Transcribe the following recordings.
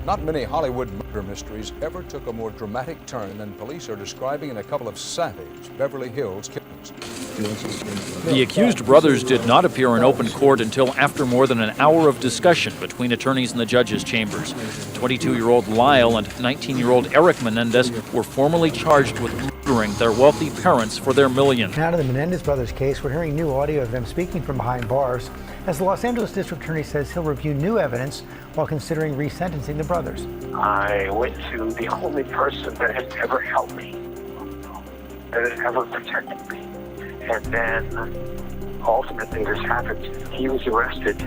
Not many Hollywood murder mysteries ever took a more dramatic turn than police are describing in a couple of savage Beverly Hills killings. The accused brothers did not appear in open court until after more than an hour of discussion between attorneys in the judges' chambers. 22-year-old Lyle and 19-year-old Eric Menendez were formally charged with murdering their wealthy parents for their millions. Now to the Menendez brothers case, we're hearing new audio of them speaking from behind bars, as the Los Angeles District Attorney says he'll review new evidence while considering resentencing the brothers. I went to the only person that has ever helped me, that has ever protected me. And then, ultimately, this happened. He was arrested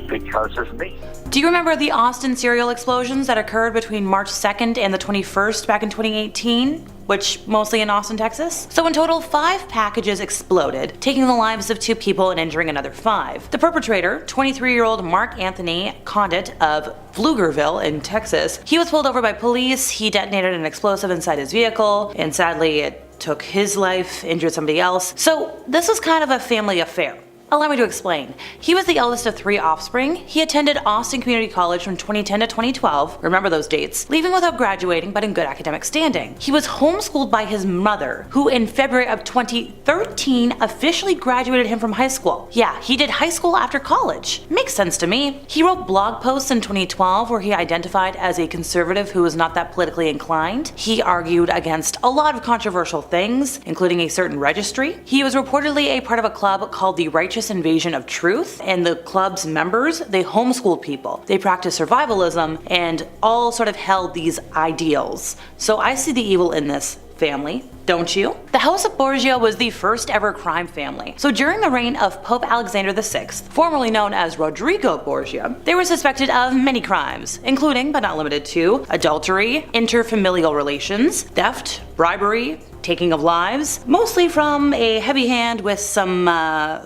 because of me. Do you remember the Austin serial explosions that occurred between March 2nd and the 21st back in 2018? Which mostly in Austin, Texas? So in total, 5 packages exploded, taking the lives of 2 people and injuring another 5. The perpetrator, 23-year-old Mark Anthony Condit of Pflugerville in Texas, he was pulled over by police. He detonated an explosive inside his vehicle, and sadly it took his life, injured somebody else. So this was kind of a family affair. Allow me to explain. He was the eldest of 3 offspring. He attended Austin Community College from 2010 to 2012, remember those dates, leaving without graduating but in good academic standing. He was homeschooled by his mother, who in February of 2013 officially graduated him from high school. Yeah, he did high school after college. Makes sense to me. He wrote blog posts in 2012 where he identified as a conservative who was not that politically inclined. He argued against a lot of controversial things, including a certain registry. He was reportedly a part of a club called the Righteous Invasion of Truth, and the club's members, they homeschooled people. They practiced survivalism and all sort of held these ideals. So I see the evil in this family, don't you? The House of Borgia was the first ever crime family. So during the reign of Pope Alexander VI, formerly known as Rodrigo Borgia, they were suspected of many crimes, including but not limited to adultery, interfamilial relations, theft, bribery, taking of lives, mostly from a heavy hand with some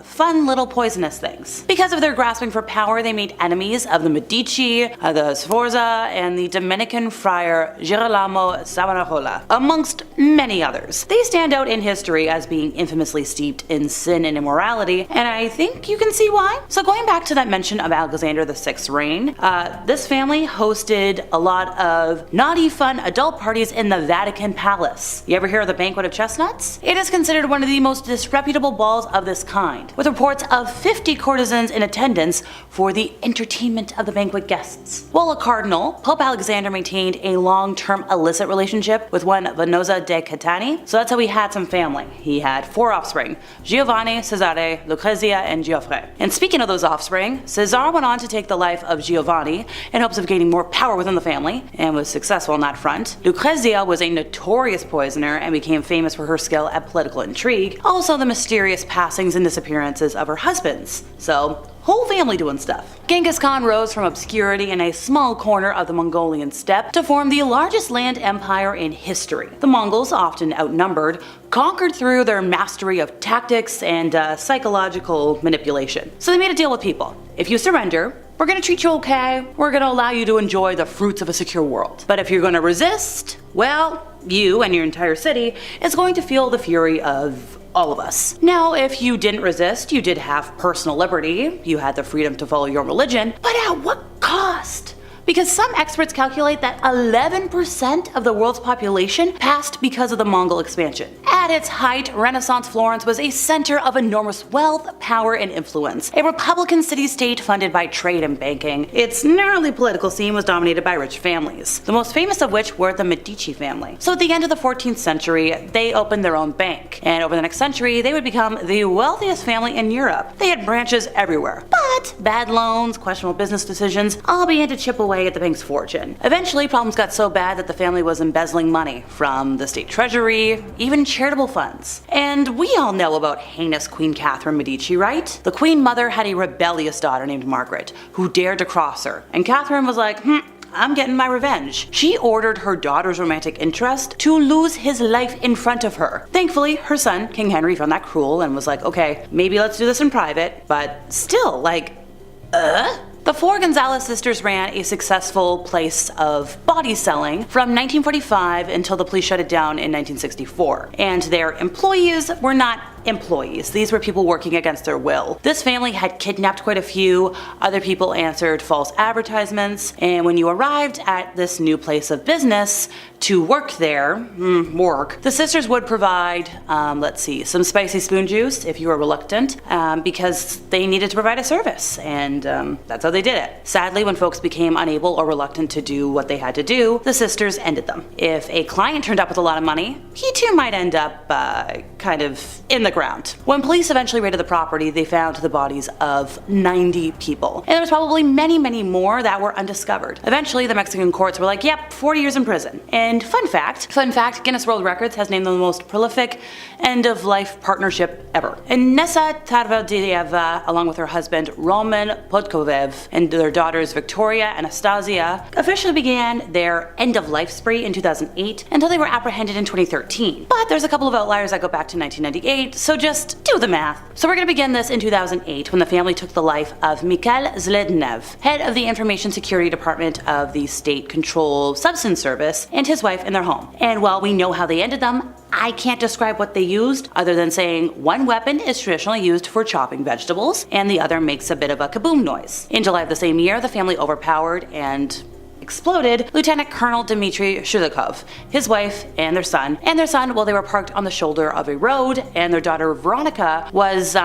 fun little poisonous things. Because of their grasping for power, they made enemies of the Medici, the Sforza, and the Dominican friar Girolamo Savonarola, amongst many others. They stand out in history as being infamously steeped in sin and immorality, and I think you can see why. So going back to that mention of Alexander VI's reign, this family hosted a lot of naughty fun adult parties in the Vatican Palace. You ever hear of the Banquet of Chestnuts? It is considered one of the most disreputable balls of this kind, with reports of 50 courtesans in attendance for the entertainment of the banquet guests. While a cardinal, Pope Alexander maintained a long-term illicit relationship with one Venosa de Catani, so that's how he had some family. He had 4 offspring: Giovanni, Cesare, Lucchese, and Geoffrey. And speaking of those offspring, Cesare went on to take the life of Giovanni in hopes of gaining more power within the family, and was successful on that front. Lucchese was a notorious poisoner and became famous for her skill at political intrigue, also the mysterious passings and disappearances of her husbands. So, whole family doing stuff. Genghis Khan rose from obscurity in a small corner of the Mongolian steppe to form the largest land empire in history. The Mongols, often outnumbered, conquered through their mastery of tactics and psychological manipulation. So they made a deal with people. If you surrender, we're gonna treat you okay, we're gonna allow you to enjoy the fruits of a secure world. But if you're gonna resist, well, you and your entire city is going to feel the fury of all of us. Now, if you didn't resist, you did have personal liberty, you had the freedom to follow your religion, but at what cost? Because some experts calculate that 11% of the world's population passed because of the Mongol expansion. At its height, Renaissance Florence was a center of enormous wealth, power, and influence, a republican city-state funded by trade and banking. Its gnarly political scene was dominated by rich families, the most famous of which were the Medici family. So at the end of the 14th century, they opened their own bank, and over the next century, they would become the wealthiest family in Europe. They had branches everywhere, but bad loans, questionable business decisions all began to chip away at the bank's fortune. Eventually, problems got so bad that the family was embezzling money from the state treasury, even charitable funds. And we all know about heinous Queen Catherine Medici, right? The Queen Mother had a rebellious daughter named Margaret, who dared to cross her, and Catherine was like, I'm getting my revenge. She ordered her daughter's romantic interest to lose his life in front of her. Thankfully, her son, King Henry, found that cruel and was like, okay, maybe let's do this in private, but still, like, The 4 Gonzalez sisters ran a successful place of body selling from 1945 until the police shut it down in 1964, and their employees were not employees. These were people working against their will. This family had kidnapped quite a few. Other people answered false advertisements. And when you arrived at this new place of business to work there, the sisters would provide, some spicy spoon juice if you were reluctant, because they needed to provide a service. And that's how they did it. Sadly, when folks became unable or reluctant to do what they had to do, the sisters ended them. If a client turned up with a lot of money, he too might end up kind of in the ground. When police eventually raided the property, they found the bodies of 90 people. And there was probably many, many more that were undiscovered. Eventually, the Mexican courts were like, yep, 40 years in prison. And fun fact, Guinness World Records has named them the most prolific end-of-life partnership ever. And Nessa Tarvaldiyeva, along with her husband Roman Podkovev and their daughters Victoria and Anastasia, officially began their end-of-life spree in 2008 until they were apprehended in 2013. But there's a couple of outliers that go back to 1998, so just do the math. So we're going to begin this in 2008 when the family took the life of Mikhail Zlednev, head of the Information Security Department of the State Controlled Substance Service, and his wife in their home. And while we know how they ended them, I can't describe what they used other than saying one weapon is traditionally used for chopping vegetables and the other makes a bit of a kaboom noise. In July of the same year, the family overpowered and exploded Lieutenant Colonel Dmitry Shulikov, his wife, and their son. While they were parked on the shoulder of a road, and their daughter Veronica was,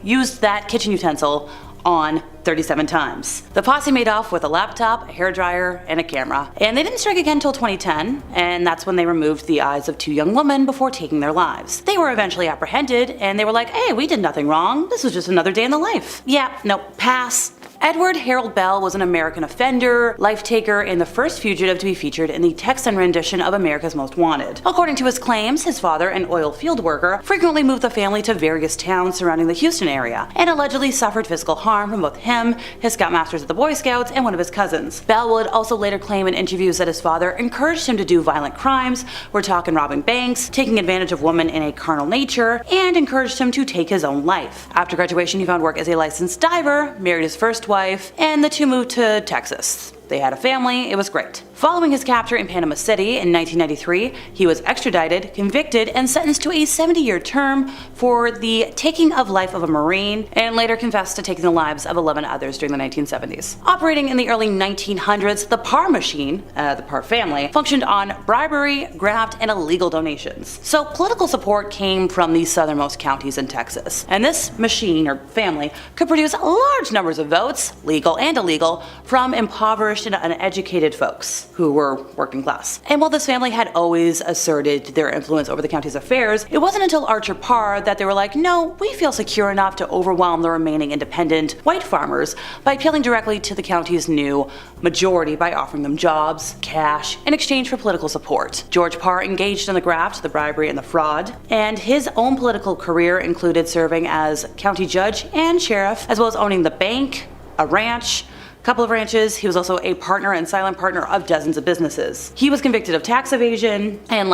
used that kitchen utensil on 37 times. The posse made off with a laptop, a hairdryer, and a camera. And they didn't strike again until 2010, and that's when they removed the eyes of two young women before taking their lives. They were eventually apprehended, and they were like, hey, we did nothing wrong. This was just another day in the life. Yeah, no, pass. Edward Harold Bell was an American offender, life taker, and the first fugitive to be featured in the Texan rendition of America's Most Wanted. According to his claims, his father, an oil field worker, frequently moved the family to various towns surrounding the Houston area, and allegedly suffered physical harm from both him, his scoutmasters at the Boy Scouts, and one of his cousins. Bell would also later claim in interviews that his father encouraged him to do violent crimes. We're talking robbing banks, taking advantage of women in a carnal nature, and encouraged him to take his own life. After graduation, he found work as a licensed diver, married his first wife, and the two moved to Texas. They had a family, it was great. Following his capture in Panama City in 1993, he was extradited, convicted, and sentenced to a 70-year term for the taking of life of a Marine, and later confessed to taking the lives of 11 others during the 1970s. Operating in the early 1900s, the Parr machine, the Parr family, functioned on bribery, graft, and illegal donations. So political support came from the southernmost counties in Texas. And this machine, or family, could produce large numbers of votes, legal and illegal, from impoverished and uneducated folks who were working class. And while this family had always asserted their influence over the county's affairs, it wasn't until Archer Parr that they were like, no, we feel secure enough to overwhelm the remaining independent white farmers by appealing directly to the county's new majority by offering them jobs, cash, in exchange for political support. George Parr engaged in the graft, the bribery, and the fraud, and his own political career included serving as county judge and sheriff, as well as owning the bank, a ranch, couple of ranches. He was also a partner and silent partner of dozens of businesses. He was convicted of tax evasion and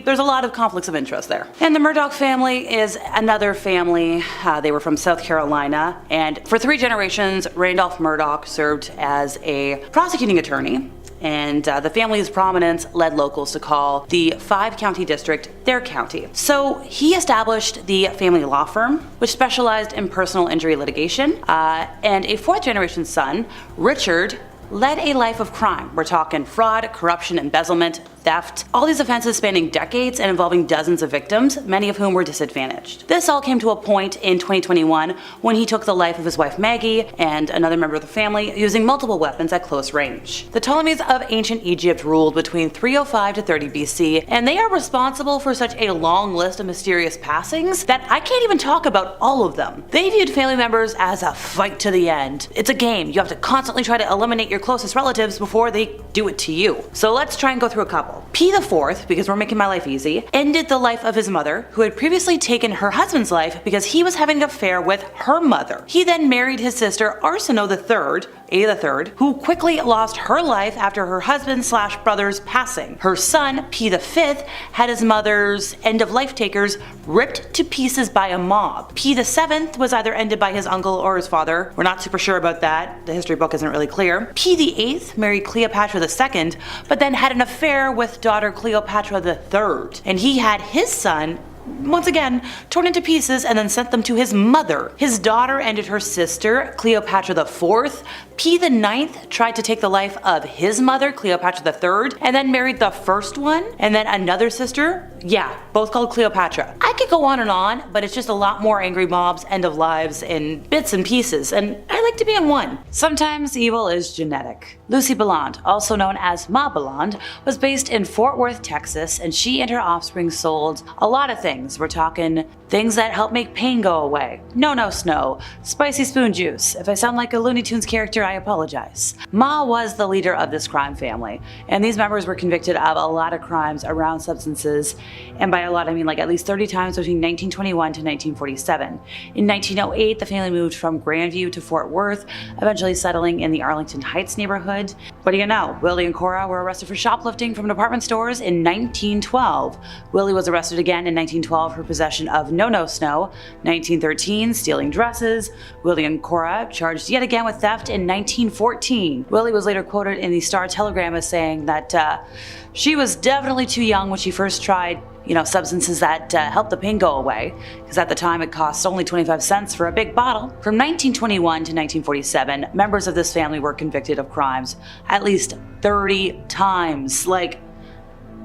there's a lot of conflicts of interest there. And the Murdaugh family is another family. They were from South Carolina, and for 3 generations, Randolph Murdaugh served as a prosecuting attorney. And the family's prominence led locals to call the 5-county district their county. So he established the family law firm, which specialized in personal injury litigation, and a 4th-generation son, Richard, led a life of crime. We're talking fraud, corruption, embezzlement, theft, all these offenses spanning decades and involving dozens of victims, many of whom were disadvantaged. This all came to a point in 2021 when he took the life of his wife Maggie and another member of the family using multiple weapons at close range. The Ptolemies of ancient Egypt ruled between 305 to 30 BC, and they are responsible for such a long list of mysterious passings that I can't even talk about all of them. They viewed family members as a fight to the end. It's a game. You have to constantly try to eliminate your closest relatives before they do it to you. So let's try and go through a couple. P the Fourth, because we're making my life easy, ended the life of his mother, who had previously taken her husband's life because he was having an affair with her mother. He then married his sister Arsinoe III, A, who quickly lost her life after her husband/brother's passing. Her son, P the Fifth, had his mother's end-of-life takers ripped to pieces by a mob. P the Seventh was either ended by his uncle or his father. We're not super sure about that. The history book isn't really clear. P the Eighth married Cleopatra II, but then had an affair with daughter Cleopatra III, and he had his son once again, torn into pieces and then sent them to his mother. His daughter ended her sister, Cleopatra IV. P the Ninth tried to take the life of his mother, Cleopatra III, and then married the first one, and then another sister. Yeah, both called Cleopatra. I could go on, but it's just a lot more angry mobs, end of lives, in bits and pieces, and I like to be in one. Sometimes evil is genetic. Lucy Belland, also known as Ma Belland, was based in Fort Worth, Texas, and she and her offspring sold a lot of things. We're talking things that help make pain go away. No snow, spicy spoon juice. If I sound like a Looney Tunes character, I apologize. Ma was the leader of this crime family, and these members were convicted of a lot of crimes around substances, and by a lot I mean like at least 30 times between 1921 to 1947. In 1908, the family moved from Grandview to Fort Worth, eventually settling in the Arlington Heights neighborhood. What do you know? Willie and Cora were arrested for shoplifting from department stores in 1912. Willie was arrested again in 1912 for possession of no snow. 1913, stealing dresses. Willie and Cora charged yet again with theft in 1914. Willie was later quoted in the Star-Telegram as saying that she was definitely too young when she first tried substances that help the pain go away, because at the time it cost only 25 cents for a big bottle. From 1921 to 1947, members of this family were convicted of crimes at least 30 times. Like,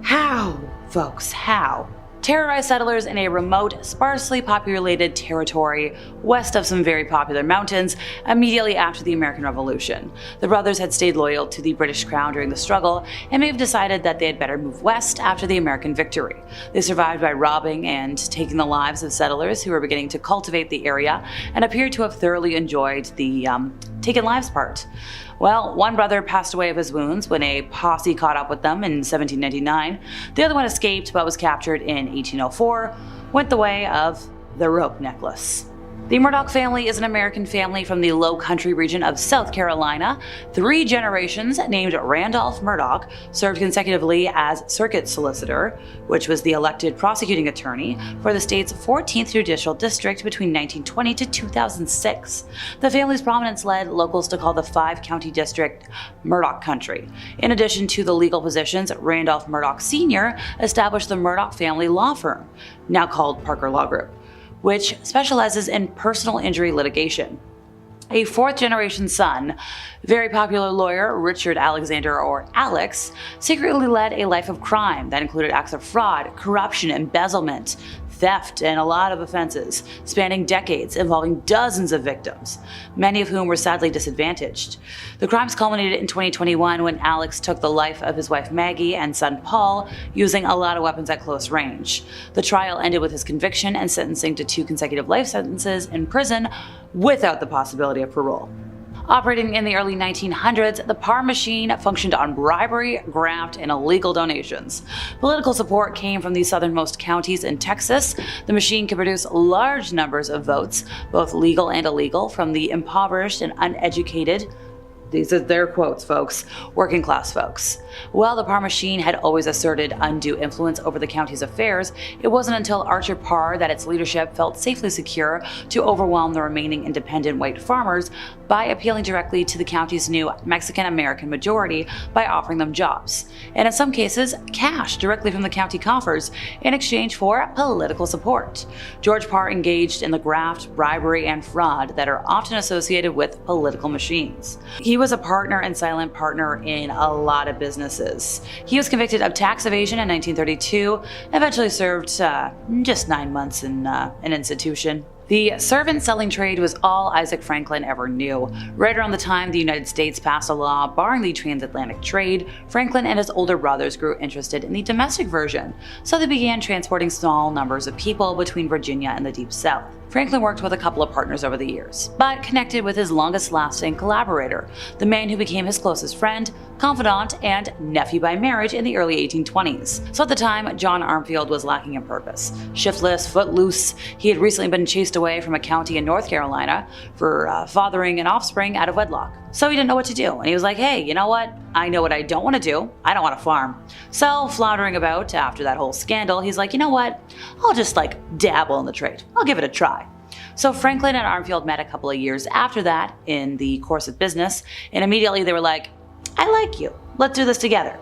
how, folks, how? Terrorized settlers in a remote, sparsely populated territory west of some very popular mountains immediately after the American Revolution. The brothers had stayed loyal to the British crown during the struggle and may have decided that they had better move west after the American victory. They survived by robbing and taking the lives of settlers who were beginning to cultivate the area and appeared to have thoroughly enjoyed the taken lives part. Well, one brother passed away of his wounds when a posse caught up with them in 1799. The other one escaped but was captured in 1804, went the way of the rope necklace. The Murdaugh family is an American family from the Low Country region of South Carolina. 3 generations, named Randolph Murdaugh, served consecutively as circuit solicitor, which was the elected prosecuting attorney for the state's 14th Judicial District between 1920 to 2006. The family's prominence led locals to call the 5-county district Murdaugh Country. In addition to the legal positions, Randolph Murdaugh Sr. established the Murdaugh family law firm, now called Parker Law Group, which specializes in personal injury litigation. A 4th-generation son, very popular lawyer Richard Alexander, or Alex, secretly led a life of crime that included acts of fraud, corruption, embezzlement, theft, and a lot of offenses, spanning decades involving dozens of victims, many of whom were sadly disadvantaged. The crimes culminated in 2021 when Alex took the life of his wife Maggie and son Paul, using a lot of weapons at close range. The trial ended with his conviction and sentencing to 2 consecutive life sentences in prison without the possibility of parole. Operating in the early 1900s, the PAR machine functioned on bribery, graft, and illegal donations. Political support came from the southernmost counties in Texas. The machine could produce large numbers of votes, both legal and illegal, from the impoverished and uneducated. These are their quotes, folks. Working class folks. While the Parr machine had always asserted undue influence over the county's affairs, it wasn't until Archer Parr that its leadership felt safely secure to overwhelm the remaining independent white farmers by appealing directly to the county's new Mexican-American majority by offering them jobs, and in some cases, cash directly from the county coffers in exchange for political support. George Parr engaged in the graft, bribery, and fraud that are often associated with political machines. He was a partner and silent partner in a lot of businesses. He was convicted of tax evasion in 1932, eventually served just 9 months in an institution. The servant selling trade was all Isaac Franklin ever knew. Right around the time the United States passed a law barring the transatlantic trade, Franklin and his older brothers grew interested in the domestic version, so they began transporting small numbers of people between Virginia and the Deep South. Franklin worked with a couple of partners over the years, but connected with his longest-lasting collaborator, the man who became his closest friend, confidant, and nephew by marriage in the early 1820s. So at the time, John Armfield was lacking in purpose. Shiftless, footloose, he had recently been chased away from a county in North Carolina for fathering an offspring out of wedlock. So he didn't know what to do, and he was like, hey, you know what? I know what I don't want to do. I don't want to farm. So, floundering about after that whole scandal, he's like, you know what? I'll just dabble in the trade. I'll give it a try. So Franklin and Armfield met a couple of years after that in the course of business, and immediately they were like, I like you. Let's do this together.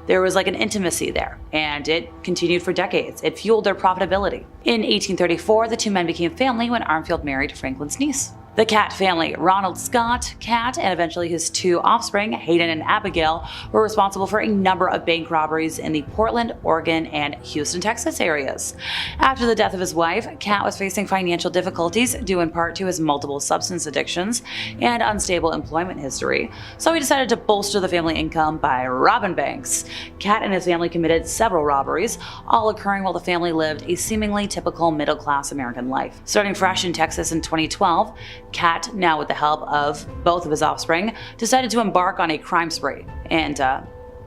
There was like an intimacy there, and it continued for decades. It fueled their profitability. In 1834, the two men became family when Armfield married Franklin's niece. The Cat family, Ronald Scott Cat, and eventually his two offspring, Hayden and Abigail, were responsible for a number of bank robberies in the Portland, Oregon, and Houston, Texas areas. After the death of his wife, Cat was facing financial difficulties due in part to his multiple substance addictions and unstable employment history, so he decided to bolster the family income by robbing banks. Cat and his family committed several robberies, all occurring while the family lived a seemingly typical middle-class American life. Starting fresh in Texas in 2012, Cat, now with the help of both of his offspring, decided to embark on a crime spree. And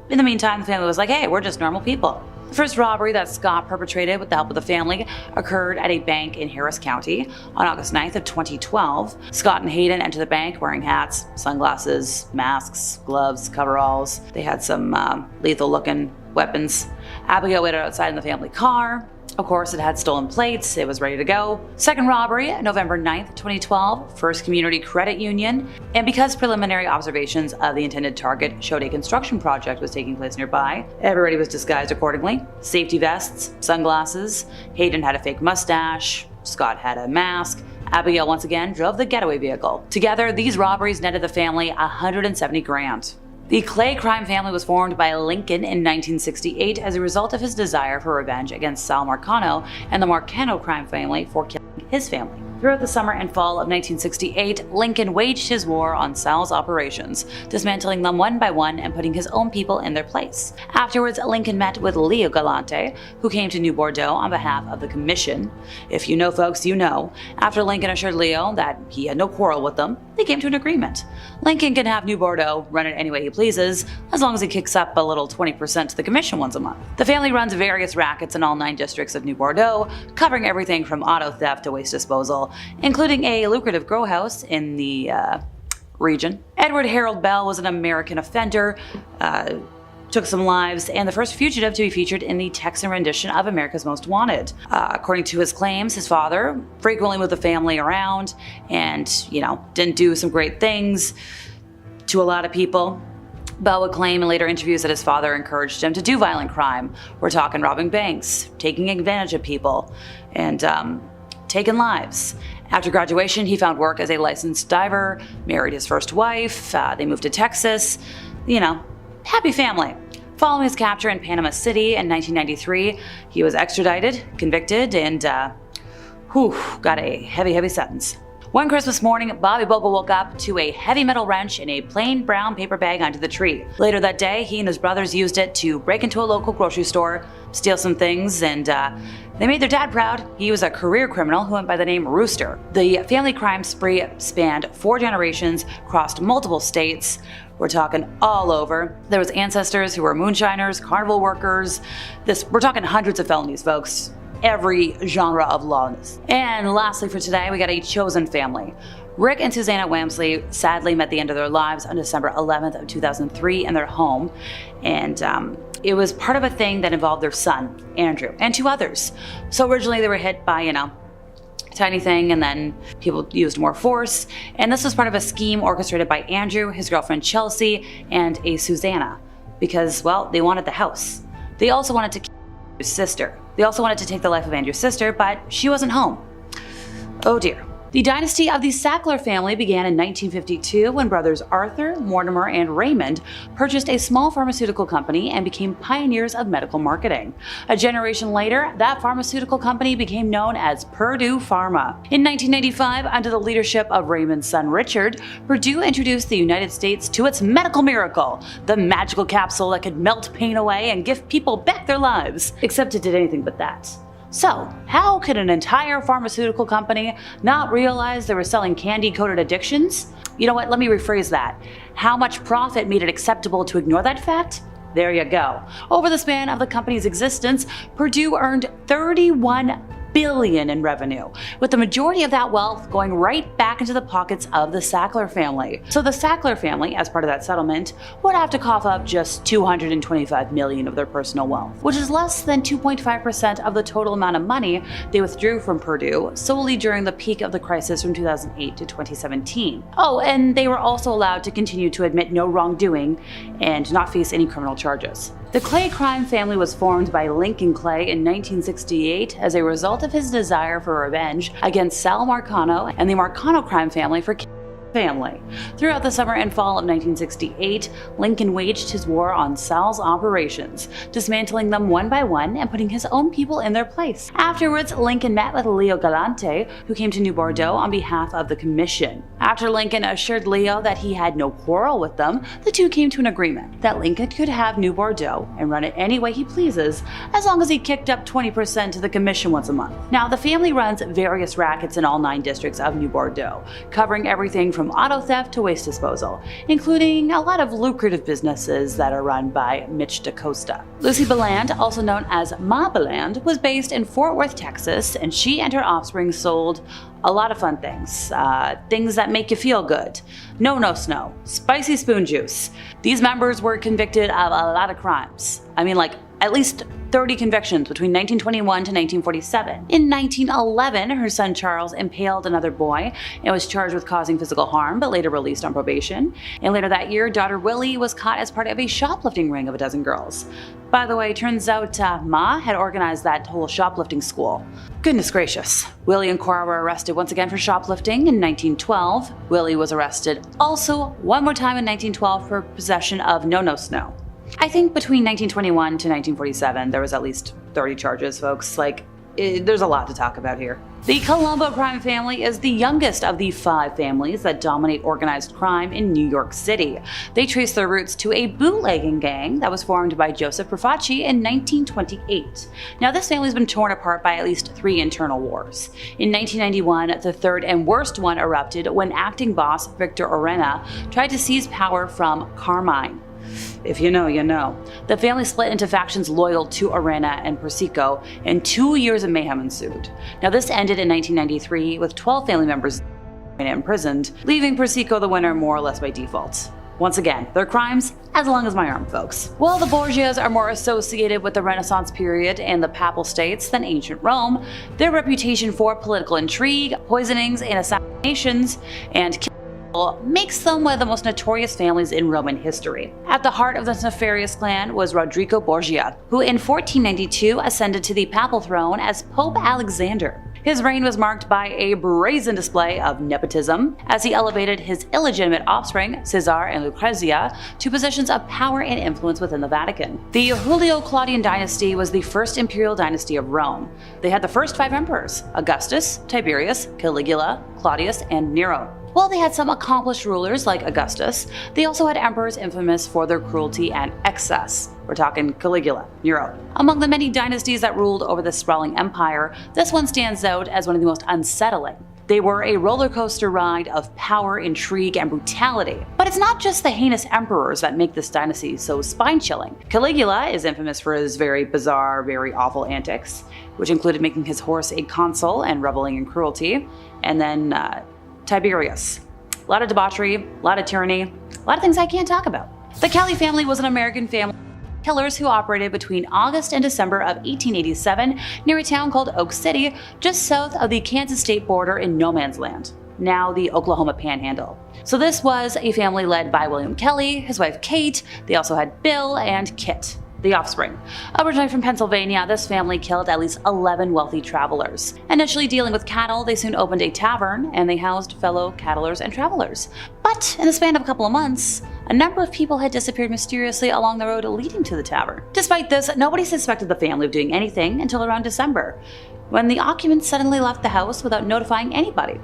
in the meantime, the family was like, hey, we're just normal people. The first robbery that Scott perpetrated with the help of the family occurred at a bank in Harris County on August 9th of 2012. Scott and Hayden entered the bank wearing hats, sunglasses, masks, gloves, coveralls. They had some lethal-looking weapons. Abigail waited outside in the family car. Of course, it had stolen plates, it was ready to go. Second robbery, November 9th, 2012, First Community Credit Union. And because preliminary observations of the intended target showed a construction project was taking place nearby, everybody was disguised accordingly. Safety vests, sunglasses, Hayden had a fake mustache, Scott had a mask, Abigail once again drove the getaway vehicle. Together, these robberies netted the family $170,000. The Clay crime family was formed by Lincoln in 1968 as a result of his desire for revenge against Sal Marcano and the Marcano crime family for killing his family. Throughout the summer and fall of 1968, Lincoln waged his war on Sal's operations, dismantling them one by one and putting his own people in their place. Afterwards, Lincoln met with Leo Galante, who came to New Bordeaux on behalf of the Commission. If you know folks, you know. After Lincoln assured Leo that he had no quarrel with them, they came to an agreement. Lincoln can have New Bordeaux run it any way he pleases, as long as he kicks up a little 20% to the Commission once a month. The family runs various rackets in all 9 districts of New Bordeaux, covering everything from auto theft to waste disposal, including a lucrative grow house in the region. Edward Harold Bell was an American offender, took some lives, and the first fugitive to be featured in the Texan rendition of America's Most Wanted. According to his claims, his father frequently moved the family around and, didn't do some great things to a lot of people. Bell would claim in later interviews that his father encouraged him to do violent crime. We're talking robbing banks, taking advantage of people, and taking lives. After graduation, he found work as a licensed diver, married his first wife, they moved to Texas, happy family. Following his capture in Panama City in 1993, he was extradited, convicted, and got a heavy sentence. One Christmas morning, Bobby Bogle woke up to a heavy metal wrench in a plain brown paper bag under the tree. Later that day, he and his brothers used it to break into a local grocery store, steal some things, and they made their dad proud. He was a career criminal who went by the name Rooster. The family crime spree spanned 4 generations, crossed multiple states. We're talking all over. There was ancestors who were moonshiners, carnival workers. We're talking hundreds of felonies, folks. Every genre of lawlessness. And lastly for today, we got a chosen family. Rick and Susanna Wamsley sadly met the end of their lives on December 11th of 2003 in their home. And it was part of a thing that involved their son, Andrew, and 2 others. So originally they were hit by, a tiny thing, and then people used more force. And this was part of a scheme orchestrated by Andrew, his girlfriend Chelsea, and a Susanna. Because, well, they wanted the house. They also wanted to kill Andrew's sister. They also wanted to take the life of Andrew's sister, but she wasn't home. Oh dear. The dynasty of the Sackler family began in 1952 when brothers Arthur, Mortimer, and Raymond purchased a small pharmaceutical company and became pioneers of medical marketing. A generation later, that pharmaceutical company became known as Purdue Pharma. In 1995, under the leadership of Raymond's son Richard, Purdue introduced the United States to its medical miracle, the magical capsule that could melt pain away and give people back their lives. Except it did anything but that. So, how could an entire pharmaceutical company not realize they were selling candy-coated addictions? You know what, let me rephrase that. How much profit made it acceptable to ignore that fact? There you go. Over the span of the company's existence, Purdue earned $31 billion in revenue, with the majority of that wealth going right back into the pockets of the Sackler family. So the Sackler family, as part of that settlement, would have to cough up just $225 million of their personal wealth, which is less than 2.5% of the total amount of money they withdrew from Purdue solely during the peak of the crisis from 2008 to 2017. Oh, and they were also allowed to continue to admit no wrongdoing and not face any criminal charges. The Clay crime family was formed by Lincoln Clay in 1968 as a result of his desire for revenge against Sal Marcano and the Marcano crime family for family. Throughout the summer and fall of 1968, Lincoln waged his war on Sal's operations, dismantling them one by one and putting his own people in their place. Afterwards, Lincoln met with Leo Galante, who came to New Bordeaux on behalf of the commission. After Lincoln assured Leo that he had no quarrel with them, the two came to an agreement that Lincoln could have New Bordeaux and run it any way he pleases, as long as he kicked up 20% to the commission once a month. Now, the family runs various rackets in all 9 districts of New Bordeaux, covering everything from auto theft to waste disposal, including a lot of lucrative businesses that are run by Mitch DaCosta. Lucy Beland, also known as Ma Beland, was based in Fort Worth, Texas, and she and her offspring sold a lot of fun things. Things that make you feel good. No snow. Spicy spoon juice. These members were convicted of a lot of crimes. I mean, like, at least 30 convictions between 1921 to 1947. In 1911, her son Charles impaled another boy and was charged with causing physical harm, but later released on probation. And later that year, daughter Willie was caught as part of a shoplifting ring of a dozen girls. By the way, turns out Ma had organized that whole shoplifting school. Goodness gracious. Willie and Cora were arrested once again for shoplifting in 1912. Willie was arrested also one more time in 1912 for possession of no snow. I think between 1921 to 1947, there was at least 30 charges, folks. There's a lot to talk about here. The Colombo crime family is the youngest of the 5 families that dominate organized crime in New York City. They trace their roots to a bootlegging gang that was formed by Joseph Profaci in 1928. Now, this family's been torn apart by at least 3 internal wars. In 1991, the third and worst one erupted when acting boss Victor Orena tried to seize power from Carmine. If you know, you know. The family split into factions loyal to Orena and Persico, and 2 years of mayhem ensued. Now, this ended in 1993 with 12 family members imprisoned, leaving Persico the winner more or less by default. Once again, their crimes as long as my arm, folks. While the Borgias are more associated with the Renaissance period and the Papal States than ancient Rome, their reputation for political intrigue, poisonings, and assassinations, and makes them one of the most notorious families in Roman history. At the heart of this nefarious clan was Rodrigo Borgia, who in 1492 ascended to the papal throne as Pope Alexander. His reign was marked by a brazen display of nepotism, as he elevated his illegitimate offspring, Caesar and Lucrezia, to positions of power and influence within the Vatican. The Julio-Claudian dynasty was the first imperial dynasty of Rome. They had the first 5 emperors: Augustus, Tiberius, Caligula, Claudius, and Nero. While they had some accomplished rulers like Augustus, they also had emperors infamous for their cruelty and excess. We're talking Caligula, Nero. Among the many dynasties that ruled over this sprawling empire, this one stands out as one of the most unsettling. They were a roller coaster ride of power, intrigue, and brutality. But it's not just the heinous emperors that make this dynasty so spine-chilling. Caligula is infamous for his very bizarre, very awful antics, which included making his horse a consul and reveling in cruelty. And then Tiberius. A lot of debauchery, a lot of tyranny, a lot of things I can't talk about. The Kelly family was an American family of killers who operated between August and December of 1887 near a town called Oak City, just south of the Kansas state border in no man's land, now the Oklahoma Panhandle. So this was a family led by William Kelly, his wife Kate. They also had Bill and Kit, the offspring. Originally from Pennsylvania, this family killed at least 11 wealthy travelers. Initially dealing with cattle, they soon opened a tavern, and they housed fellow cattlers and travelers. But in the span of a couple of months, a number of people had disappeared mysteriously along the road leading to the tavern. Despite this, nobody suspected the family of doing anything until around December, when the occupants suddenly left the house without notifying anybody.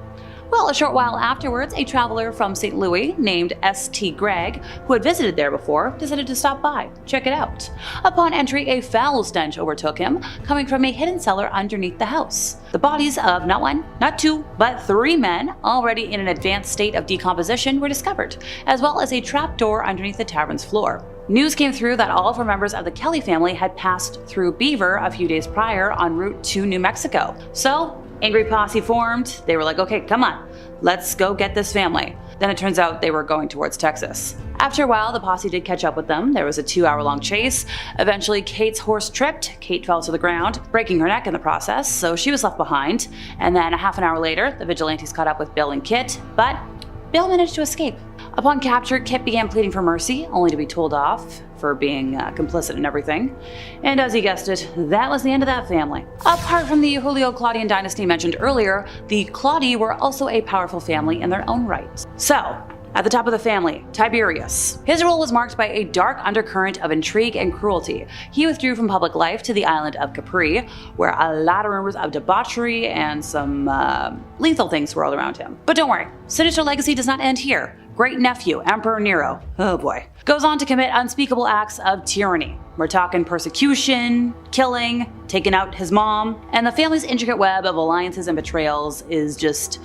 Well, a short while afterwards, a traveler from St. Louis named S.T. Gregg, who had visited there before, decided to stop by, check it out. Upon entry, a foul stench overtook him, coming from a hidden cellar underneath the house. The bodies of not 1, not 2, but 3 men, already in an advanced state of decomposition, were discovered, as well as a trapdoor underneath the tavern's floor. News came through that all 4 members of the Kelly family had passed through Beaver a few days prior en route to New Mexico. So, angry posse formed. They were like, okay, come on, let's go get this family. Then it turns out they were going towards Texas. After a while, the posse did catch up with them. There was a 2-hour-long chase. Eventually, Kate's horse tripped. Kate fell to the ground, breaking her neck in the process, so she was left behind. And then a half an hour later, the vigilantes caught up with Bill and Kit, but Bill managed to escape. Upon capture, Kip began pleading for mercy, only to be told off for being complicit in everything. And as you guessed it, that was the end of that family. Apart from the Julio-Claudian dynasty mentioned earlier, the Claudi were also a powerful family in their own right. So, at the top of the family, Tiberius. His rule was marked by a dark undercurrent of intrigue and cruelty. He withdrew from public life to the island of Capri, where a lot of rumors of debauchery and some lethal things swirled around him. But don't worry, sinister legacy does not end here. Great nephew, Emperor Nero, oh boy, goes on to commit unspeakable acts of tyranny. We're talking persecution, killing, taking out his mom, and the family's intricate web of alliances and betrayals is just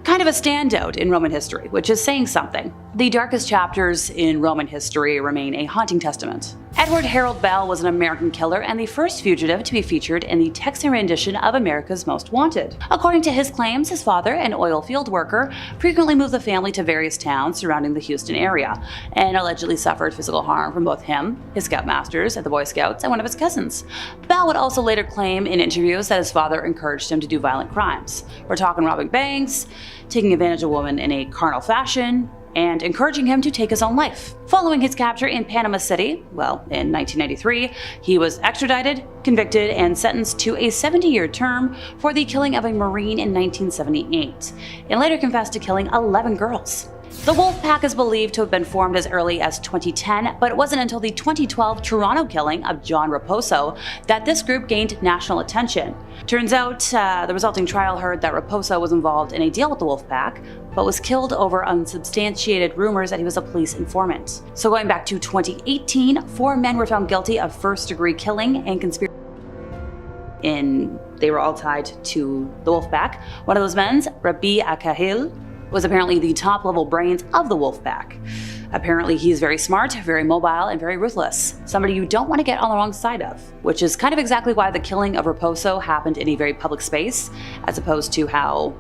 kind of a standout in Roman history, which is saying something. The darkest chapters in Roman history remain a haunting testament. Edward Harold Bell was an American killer and the first fugitive to be featured in the Texan rendition of America's Most Wanted. According to his claims, his father, an oil field worker, frequently moved the family to various towns surrounding the Houston area, and allegedly suffered physical harm from both him, his scoutmasters at the Boy Scouts, and one of his cousins. Bell would also later claim in interviews that his father encouraged him to do violent crimes. We're talking robbing banks, taking advantage of women in a carnal fashion, and encouraging him to take his own life. Following his capture in Panama City, in 1993, he was extradited, convicted, and sentenced to a 70-year term for the killing of a Marine in 1978, and later confessed to killing 11 girls. The Wolf Pack is believed to have been formed as early as 2010, but it wasn't until the 2012 Toronto killing of John Raposo that this group gained national attention. Turns out, the resulting trial heard that Raposo was involved in a deal with the Wolf Pack, but was killed over unsubstantiated rumors that he was a police informant. So going back to 2018, 4 men were found guilty of first-degree killing and conspiracy. They were all tied to the Wolf Pack. One of those men, Rabbi Akahil, was apparently the top-level brains of the Wolf Pack. Apparently he's very smart, very mobile, and very ruthless. Somebody you don't want to get on the wrong side of, which is kind of exactly why the killing of Raposo happened in a very public space, as opposed to how,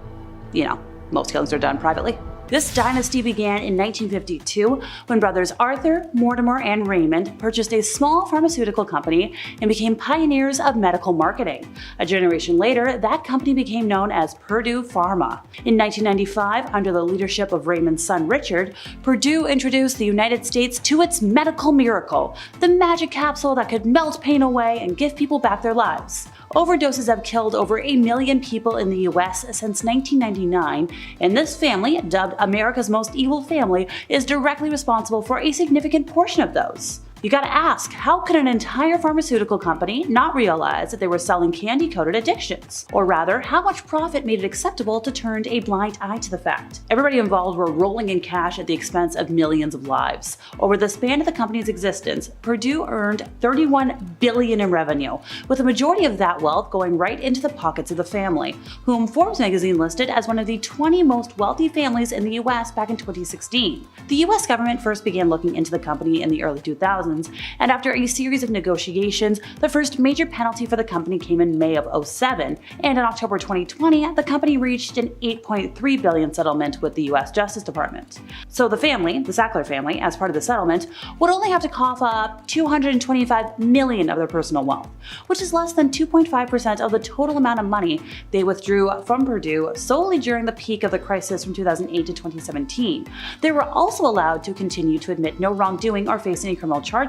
most killings are done privately. This dynasty began in 1952 when brothers Arthur, Mortimer, and Raymond purchased a small pharmaceutical company and became pioneers of medical marketing. A generation later, that company became known as Purdue Pharma. In 1995, under the leadership of Raymond's son Richard, Purdue introduced the United States to its medical miracle, the magic capsule that could melt pain away and give people back their lives. Overdoses have killed over 1 million people in the US since 1999, and this family, dubbed America's Most Evil Family, is directly responsible for a significant portion of those. You gotta ask, how could an entire pharmaceutical company not realize that they were selling candy-coated addictions? Or rather, how much profit made it acceptable to turn a blind eye to the fact? Everybody involved were rolling in cash at the expense of millions of lives. Over the span of the company's existence, Purdue earned $31 billion in revenue, with a majority of that wealth going right into the pockets of the family, whom Forbes magazine listed as one of the 20 most wealthy families in the US back in 2016. The US government first began looking into the company in the early 2000s, and after a series of negotiations, the first major penalty for the company came in May of 2007, and in October 2020, the company reached an $8.3 billion settlement with the US Justice Department. So the family, the Sackler family, as part of the settlement, would only have to cough up $225 million of their personal wealth, which is less than 2.5% of the total amount of money they withdrew from Purdue solely during the peak of the crisis from 2008 to 2017. They were also allowed to continue to admit no wrongdoing or face any criminal charges.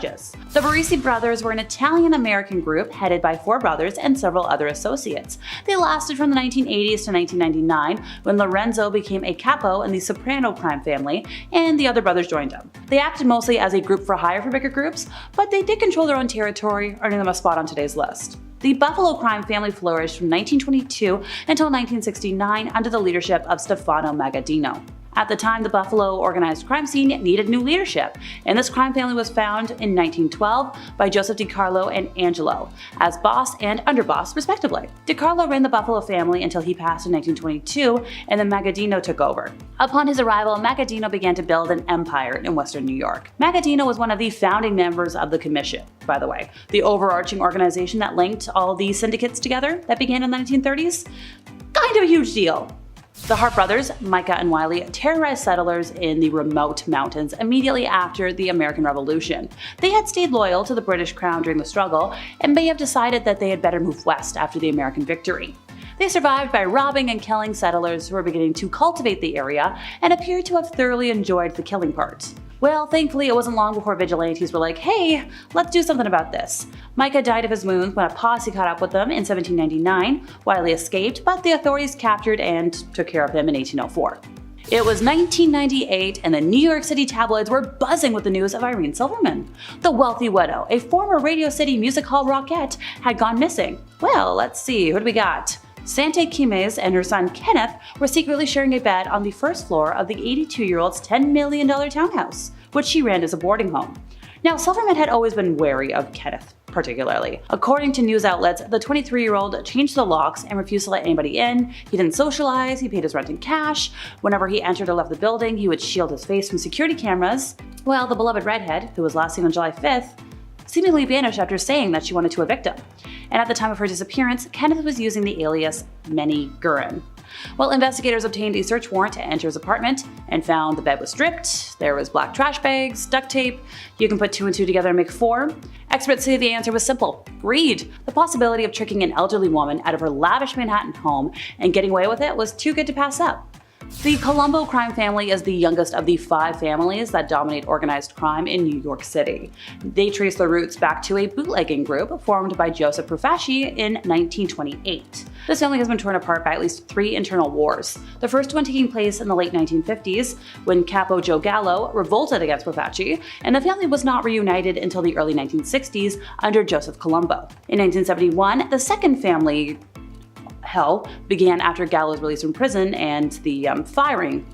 The Barisi brothers were an Italian-American group headed by 4 brothers and several other associates. They lasted from the 1980s to 1999, when Lorenzo became a capo in the Soprano crime family, and the other brothers joined them. They acted mostly as a group for hire for bigger groups, but they did control their own territory, earning them a spot on today's list. The Buffalo crime family flourished from 1922 until 1969 under the leadership of Stefano Magaddino. At the time, the Buffalo organized crime scene needed new leadership, and this crime family was found in 1912 by Joseph DiCarlo and Angelo, as boss and underboss, respectively. DiCarlo ran the Buffalo family until he passed in 1922, and then Magaddino took over. Upon his arrival, Magaddino began to build an empire in Western New York. Magaddino was one of the founding members of the Commission, by the way, the overarching organization that linked all the syndicates together that began in the 1930s. Kind of a huge deal. The Hart brothers, Micah and Wiley, terrorized settlers in the remote mountains immediately after the American Revolution. They had stayed loyal to the British Crown during the struggle and may have decided that they had better move west after the American victory. They survived by robbing and killing settlers who were beginning to cultivate the area and appeared to have thoroughly enjoyed the killing part. Well, thankfully, it wasn't long before vigilantes were like, hey, let's do something about this. Micah died of his wounds when a posse caught up with them in 1799. Wiley escaped, but the authorities captured and took care of him in 1804. It was 1998, and the New York City tabloids were buzzing with the news of Irene Silverman. The wealthy widow, a former Radio City Music Hall rockette, had gone missing. Well, let's see, who do we got? Sante Quimes and her son Kenneth were secretly sharing a bed on the first floor of the 82-year-old's $10 million townhouse, which she ran as a boarding home. Now, Silverman had always been wary of Kenneth, particularly. According to news outlets, the 23-year-old changed the locks and refused to let anybody in. He didn't socialize, he paid his rent in cash. Whenever he entered or left the building, he would shield his face from security cameras. Well, the beloved redhead, who was last seen on July 5th, seemingly vanished after saying that she wanted to evict him. And at the time of her disappearance, Kenneth was using the alias Menny Gurin. Well, investigators obtained a search warrant to enter his apartment and found the bed was stripped, there was black trash bags, duct tape. You can put 2 and 2 together and make 4. Experts say the answer was simple: greed. The possibility of tricking an elderly woman out of her lavish Manhattan home and getting away with it was too good to pass up. The Colombo crime family is the youngest of the 5 families that dominate organized crime in New York City. They trace their roots back to a bootlegging group formed by Joseph Profaci in 1928. This family has been torn apart by at least 3 internal wars, the first one taking place in the late 1950s when Capo Joe Gallo revolted against Profaci, and the family was not reunited until the early 1960s under Joseph Colombo. In 1971, the second family hell began after Gallo's release from prison and the firing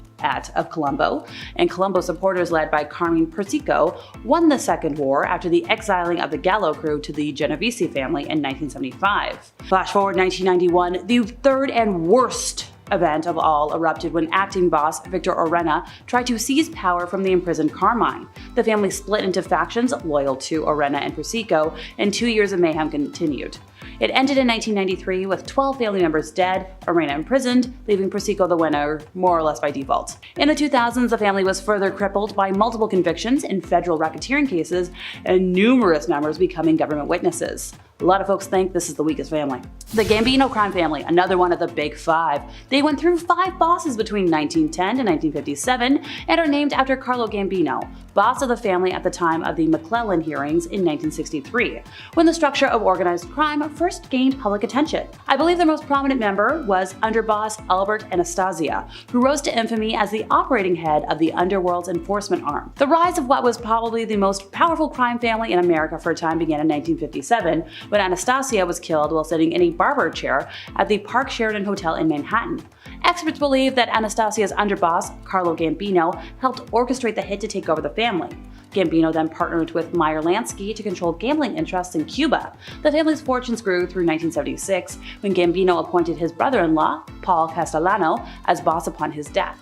of Colombo, and Colombo supporters led by Carmine Persico won the Second War after the exiling of the Gallo crew to the Genovese family in 1975. Flash forward 1991, the third and worst event of all erupted when acting boss Victor Orena tried to seize power from the imprisoned Carmine. The family split into factions loyal to Orena and Persico, and 2 years of mayhem continued. It ended in 1993 with 12 family members dead, Orena imprisoned, leaving Persico the winner more or less by default. In the 2000s, the family was further crippled by multiple convictions in federal racketeering cases and numerous members becoming government witnesses. A lot of folks think this is the weakest family. The Gambino crime family, another one of the big 5. They went through 5 bosses between 1910 and 1957 and are named after Carlo Gambino, boss of the family at the time of the McClellan hearings in 1963, when the structure of organized crime first gained public attention. I believe their most prominent member was underboss Albert Anastasia, who rose to infamy as the operating head of the underworld's enforcement arm. The rise of what was probably the most powerful crime family in America for a time began in 1957, when Anastasia was killed while sitting in a barber chair at the Park Sheridan Hotel in Manhattan. Experts believe that Anastasia's underboss, Carlo Gambino, helped orchestrate the hit to take over the family. Gambino then partnered with Meyer Lansky to control gambling interests in Cuba. The family's fortunes grew through 1976, when Gambino appointed his brother-in-law, Paul Castellano, as boss upon his death.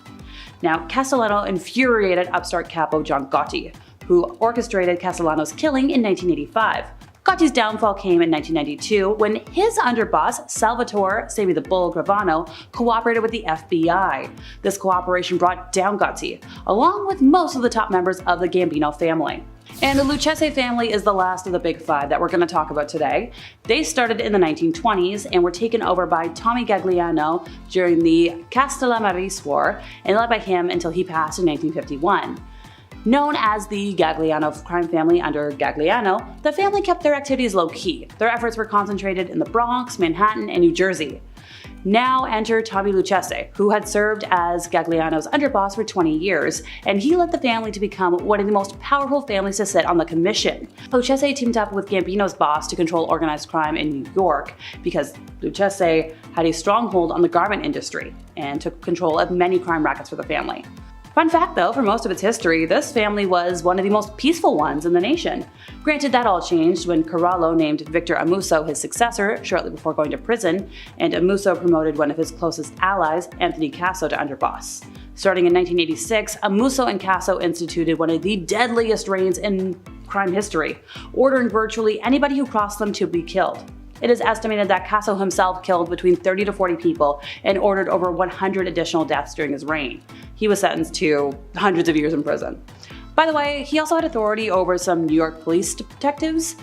Now, Castellano infuriated upstart capo John Gotti, who orchestrated Castellano's killing in 1985. Gotti's downfall came in 1992 when his underboss, Salvatore Sammy the Bull Gravano, cooperated with the FBI. This cooperation brought down Gotti, along with most of the top members of the Gambino family. And the Lucchese family is the last of the big 5 that we're going to talk about today. They started in the 1920s and were taken over by Tommy Gagliano during the Castellamarese War and led by him until he passed in 1951. Known as the Gagliano crime family under Gagliano, the family kept their activities low-key. Their efforts were concentrated in the Bronx, Manhattan, and New Jersey. Now enter Tommy Lucchese, who had served as Gagliano's underboss for 20 years, and he led the family to become one of the most powerful families to sit on the commission. Lucchese teamed up with Gambino's boss to control organized crime in New York, because Lucchese had a stronghold on the garment industry and took control of many crime rackets for the family. Fun fact though, for most of its history, this family was one of the most peaceful ones in the nation. Granted, that all changed when Corallo named Victor Amuso his successor shortly before going to prison, and Amuso promoted one of his closest allies, Anthony Casso, to underboss. Starting in 1986, Amuso and Casso instituted one of the deadliest reigns in crime history, ordering virtually anybody who crossed them to be killed. It is estimated that Casso himself killed between 30 to 40 people and ordered over 100 additional deaths during his reign. He was sentenced to hundreds of years in prison. By the way, he also had authority over some New York police detectives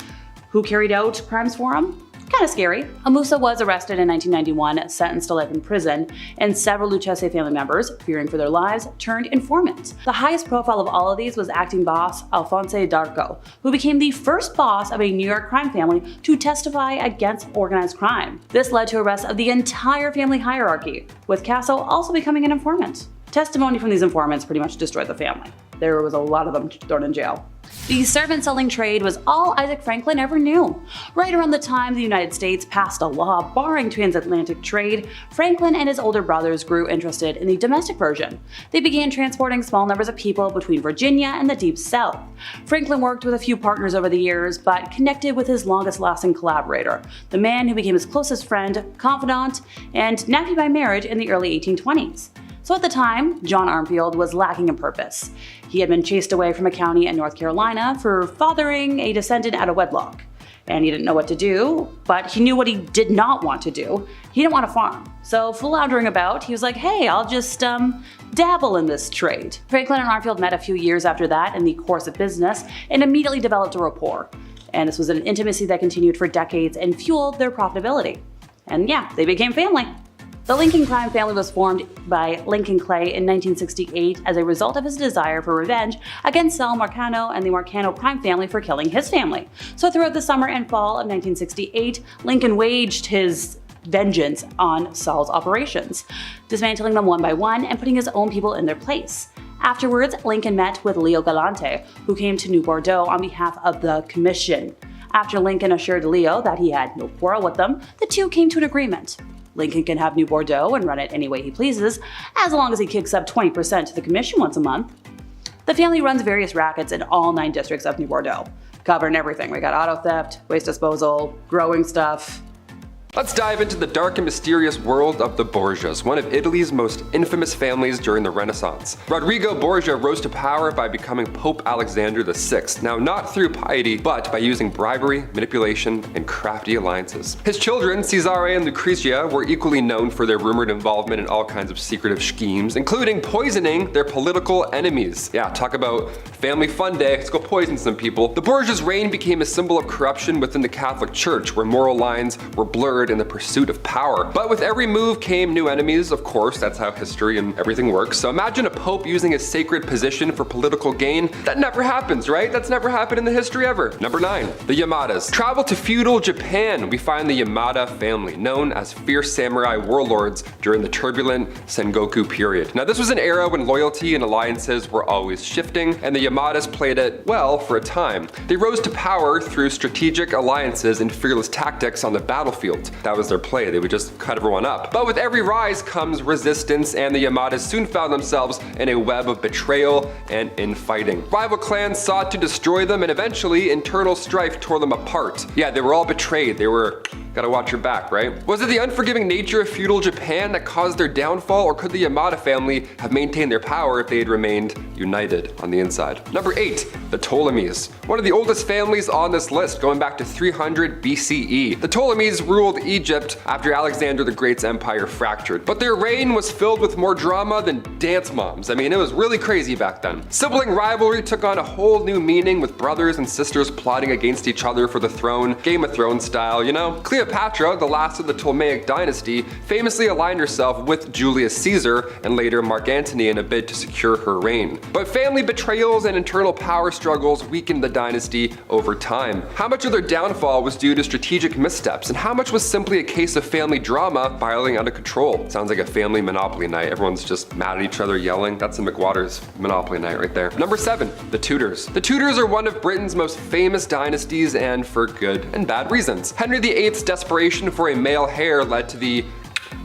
who carried out crimes for him. Kind of scary. Amusa was arrested in 1991, sentenced to life in prison, and several Lucchese family members, fearing for their lives, turned informant. The highest profile of all of these was acting boss Alphonse D'Arco, who became the first boss of a New York crime family to testify against organized crime. This led to arrests of the entire family hierarchy, with Casso also becoming an informant. Testimony from these informants pretty much destroyed the family. There was a lot of them thrown in jail. The servant selling trade was all Isaac Franklin ever knew. Right around the time the United States passed a law barring transatlantic trade, Franklin and his older brothers grew interested in the domestic version. They began transporting small numbers of people between Virginia and the Deep South. Franklin worked with a few partners over the years, but connected with his longest-lasting collaborator, the man who became his closest friend, confidant, and nephew by marriage in the early 1820s. So at the time, John Armfield was lacking in purpose. He had been chased away from a county in North Carolina for fathering a descendant out of wedlock. And he didn't know what to do, but he knew what he did not want to do. He didn't want to farm. So floundering about, he was like, hey, I'll just dabble in this trade. Franklin and Armfield met a few years after that in the course of business and immediately developed a rapport. And this was an intimacy that continued for decades and fueled their profitability. And yeah, they became family. The Lincoln crime family was formed by Lincoln Clay in 1968 as a result of his desire for revenge against Sal Marcano and the Marcano crime family for killing his family. So throughout the summer and fall of 1968, Lincoln waged his vengeance on Sal's operations, dismantling them one by one and putting his own people in their place. Afterwards, Lincoln met with Leo Galante, who came to New Bordeaux on behalf of the Commission. After Lincoln assured Leo that he had no quarrel with them, the two came to an agreement. Lincoln can have New Bordeaux and run it any way he pleases, as long as he kicks up 20% to the commission once a month. The family runs various rackets in all 9 districts of New Bordeaux, covering everything. We got auto theft, waste disposal, growing stuff. Let's dive into the dark and mysterious world of the Borgias, one of Italy's most infamous families during the Renaissance. Rodrigo Borgia rose to power by becoming Pope Alexander VI, now not through piety, but by using bribery, manipulation, and crafty alliances. His children, Cesare and Lucrezia, were equally known for their rumored involvement in all kinds of secretive schemes, including poisoning their political enemies. Yeah, talk about family fun day, let's go poison some people. The Borgias' reign became a symbol of corruption within the Catholic Church, where moral lines were blurred in the pursuit of power. But with every move came new enemies, of course, that's how history and everything works. So imagine a pope using a sacred position for political gain. That never happens, right? That's never happened in the history ever. Number 9, the Yamadas. Travel to feudal Japan, we find the Yamada family, known as fierce samurai warlords during the turbulent Sengoku period. Now this was an era when loyalty and alliances were always shifting, and the Yamadas played it well for a time. They rose to power through strategic alliances and fearless tactics on the battlefield. That was their play, they would just cut everyone up. But with every rise comes resistance, and the Yamadas soon found themselves in a web of betrayal and infighting. Rival clans sought to destroy them, and eventually internal strife tore them apart. Yeah, they were all betrayed. They were, gotta watch your back, right? Was it the unforgiving nature of feudal Japan that caused their downfall, or could the Yamada family have maintained their power if they had remained united on the inside? Number 8, the Ptolemies. One of the oldest families on this list, going back to 300 BCE. The Ptolemies ruled Egypt after Alexander the Great's empire fractured, but their reign was filled with more drama than dance moms. I mean, it was really crazy back then. Sibling rivalry took on a whole new meaning, with brothers and sisters plotting against each other for the throne, Game of Thrones style, you know? Cleopatra, the last of the Ptolemaic dynasty, famously aligned herself with Julius Caesar and later Mark Antony in a bid to secure her reign. But family betrayals and internal power struggles weakened the dynasty over time. How much of their downfall was due to strategic missteps, and how much was simply a case of family drama spiraling out of control? Sounds like a family Monopoly night. Everyone's just mad at each other, yelling. That's a McWater's Monopoly night right there. Number 7, the Tudors. The Tudors are one of Britain's most famous dynasties, and for good and bad reasons. Henry VIII's desperation for a male heir led to the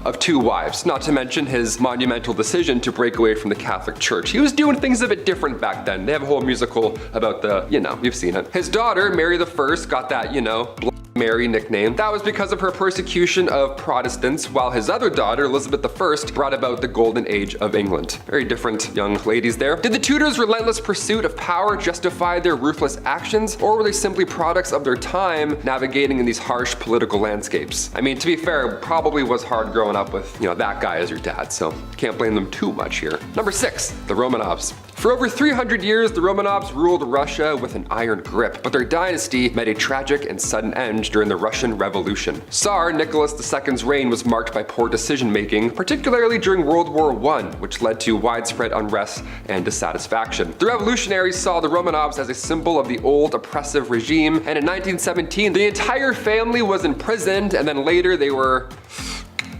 of 2 wives, not to mention his monumental decision to break away from the Catholic Church. He was doing things a bit different back then. They have a whole musical about the, you know, you've seen it. His daughter, Mary I, got that, you know, Mary nickname. That was because of her persecution of Protestants, while his other daughter, Elizabeth I, brought about the golden age of England. Very different young ladies there. Did the Tudors' relentless pursuit of power justify their ruthless actions, or were they simply products of their time navigating in these harsh political landscapes? I mean, to be fair, it probably was hard growing up with, you know, that guy as your dad, so can't blame them too much here. Number 6, the Romanovs. For over 300 years, the Romanovs ruled Russia with an iron grip, but their dynasty met a tragic and sudden end during the Russian Revolution. Tsar Nicholas II's reign was marked by poor decision-making, particularly during World War I, which led to widespread unrest and dissatisfaction. The revolutionaries saw the Romanovs as a symbol of the old oppressive regime, and in 1917, the entire family was imprisoned, and then later they were,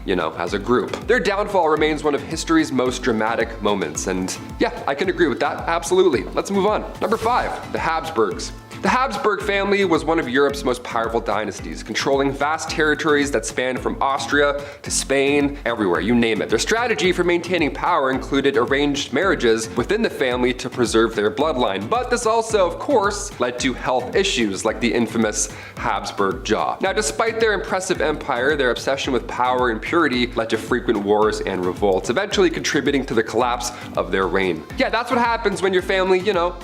you know, as a group. Their downfall remains one of history's most dramatic moments, and yeah, I can agree with that, absolutely. Let's move on. Number 5, the Habsburgs. The Habsburg family was one of Europe's most powerful dynasties, controlling vast territories that spanned from Austria to Spain, everywhere, you name it. Their strategy for maintaining power included arranged marriages within the family to preserve their bloodline, but this also, of course, led to health issues like the infamous Habsburg jaw. Now, despite their impressive empire, their obsession with power and purity led to frequent wars and revolts, eventually contributing to the collapse of their reign. Yeah, that's what happens when your family, you know,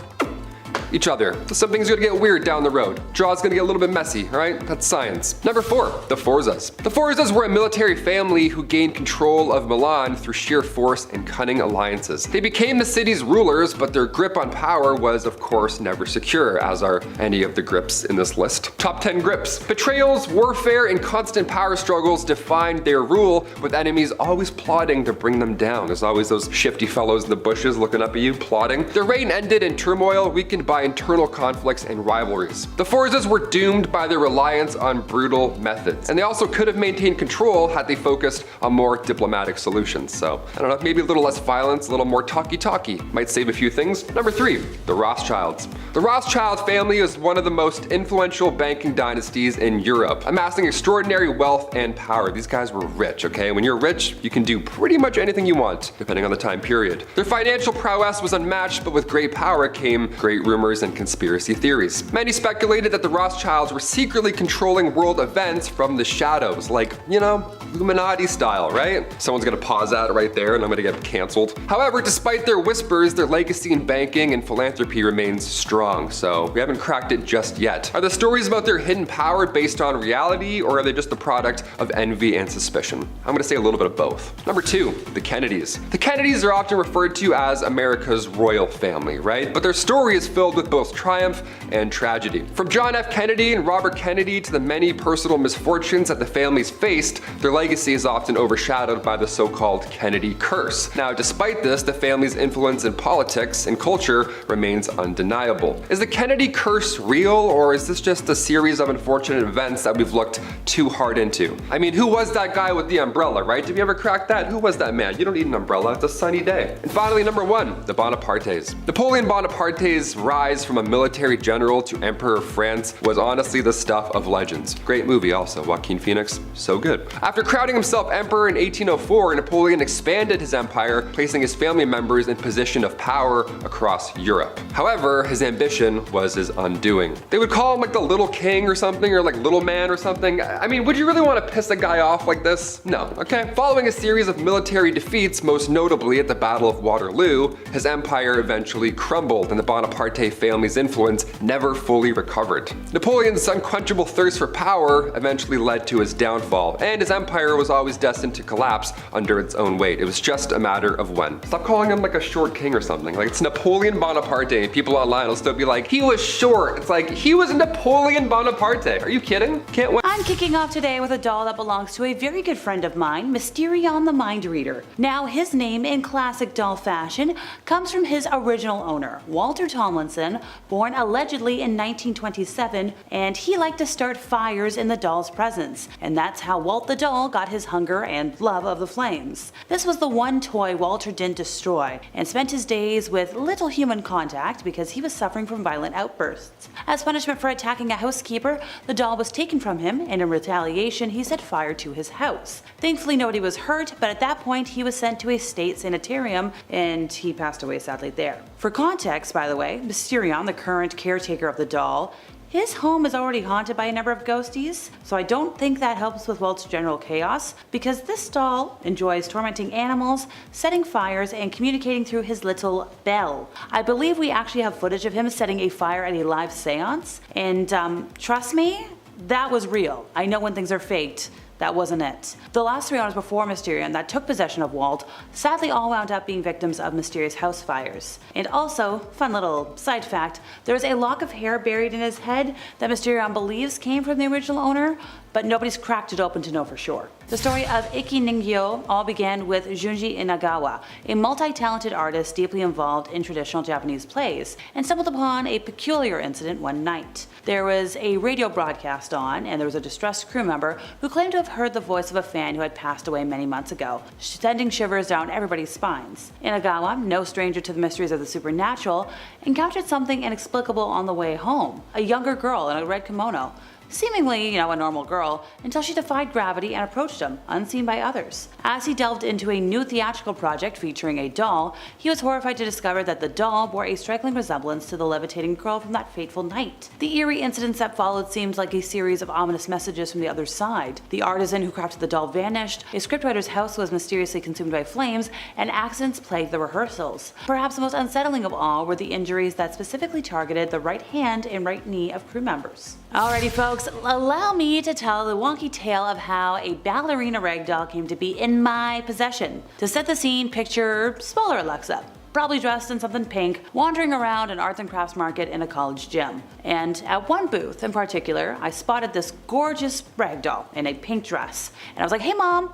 each other. Something's gonna get weird down the road. Jaw's gonna get a little bit messy, alright? That's science. Number 4, the Forzas. The Forzas were a military family who gained control of Milan through sheer force and cunning alliances. They became the city's rulers, but their grip on power was, of course, never secure, as are any of the grips in this list. Top 10 grips. Betrayals, warfare, and constant power struggles defined their rule, with enemies always plotting to bring them down. There's always those shifty fellows in the bushes looking up at you, plotting. Their reign ended in turmoil, weakened by internal conflicts and rivalries. The Forzas were doomed by their reliance on brutal methods, and they also could have maintained control had they focused on more diplomatic solutions. So, I don't know, maybe a little less violence, a little more talky-talky, might save a few things. Number 3, the Rothschilds. The Rothschild family is one of the most influential banking dynasties in Europe, amassing extraordinary wealth and power. These guys were rich, okay? When you're rich, you can do pretty much anything you want, depending on the time period. Their financial prowess was unmatched, but with great power came great rumors and conspiracy theories. Many speculated that the Rothschilds were secretly controlling world events from the shadows, like, you know, Illuminati style, right? Someone's gonna pause that right there and I'm gonna get canceled. However, despite their whispers, their legacy in banking and philanthropy remains strong, so we haven't cracked it just yet. Are the stories about their hidden power based on reality, or are they just the product of envy and suspicion? I'm gonna say a little bit of both. Number 2, the Kennedys. The Kennedys are often referred to as America's royal family, right? But their story is filled with both triumph and tragedy. From John F. Kennedy and Robert Kennedy to the many personal misfortunes that the families faced, their legacy is often overshadowed by the so-called Kennedy curse. Now, despite this, the family's influence in politics and culture remains undeniable. Is the Kennedy curse real, or is this just a series of unfortunate events that we've looked too hard into? I mean, who was that guy with the umbrella, right? Did we ever crack that? Who was that man? You don't need an umbrella, it's a sunny day. And finally, number 1, the Bonapartes. Napoleon Bonaparte's rise from a military general to emperor of France was honestly the stuff of legends. Great movie also, Joaquin Phoenix, so good. After crowning himself emperor in 1804, Napoleon expanded his empire, placing his family members in position of power across Europe. However, his ambition was his undoing. They would call him like the little king or something, or like little man or something. I mean, would you really want to piss a guy off like this? No, okay? Following a series of military defeats, most notably at the Battle of Waterloo, his empire eventually crumbled and the Bonaparte family's influence never fully recovered. Napoleon's unquenchable thirst for power eventually led to his downfall, and his empire was always destined to collapse under its own weight. It was just a matter of when. Stop calling him like a short king or something. Like, it's Napoleon Bonaparte, and people online will still be like, he was short. It's like, he was Napoleon Bonaparte. Are you kidding? Can't win. I'm kicking off today with a doll that belongs to a very good friend of mine, Mysterion the Mind Reader. Now, his name in classic doll fashion comes from his original owner, Walter Tomlinson, born allegedly in 1927, and he liked to start fires in the doll's presence, and that's how Walt the doll got his hunger and love of the flames. This was the one toy Walter didn't destroy, and spent his days with little human contact because he was suffering from violent outbursts. As punishment for attacking a housekeeper, the doll was taken from him, and in retaliation he set fire to his house. Thankfully nobody was hurt, but at that point he was sent to a state sanitarium, and he passed away sadly there. For context, by the way, Mysterion, the current caretaker of the doll, his home is already haunted by a number of ghosties, so I don't think that helps with Walt's general chaos, because this doll enjoys tormenting animals, setting fires, and communicating through his little bell. I believe we actually have footage of him setting a fire at a live seance, and trust me, that was real. I know when things are faked, that wasn't it. The last 3 owners before Mysterion that took possession of Walt sadly all wound up being victims of mysterious house fires. And also, fun little side fact, there is a lock of hair buried in his head that Mysterion believes came from the original owner, but nobody's cracked it open to know for sure. The story of Ikki Ningyo all began with Junji Inagawa, a multi-talented artist deeply involved in traditional Japanese plays, and stumbled upon a peculiar incident one night. There was a radio broadcast on, and there was a distressed crew member who claimed to have heard the voice of a fan who had passed away many months ago, sending shivers down everybody's spines. Inagawa, no stranger to the mysteries of the supernatural, encountered something inexplicable on the way home. A younger girl in a red kimono. Seemingly, a normal girl, until she defied gravity and approached him, unseen by others. As he delved into a new theatrical project featuring a doll, he was horrified to discover that the doll bore a striking resemblance to the levitating girl from that fateful night. The eerie incidents that followed seemed like a series of ominous messages from the other side. The artisan who crafted the doll vanished, a scriptwriter's house was mysteriously consumed by flames, and accidents plagued the rehearsals. Perhaps the most unsettling of all were the injuries that specifically targeted the right hand and right knee of crew members. Alrighty folks, allow me to tell the wonky tale of how a ballerina ragdoll came to be in my possession. To set the scene, picture smaller Alexa, probably dressed in something pink, wandering around an arts and crafts market in a college gym. And at one booth in particular, I spotted this gorgeous ragdoll in a pink dress. And I was like, hey mom,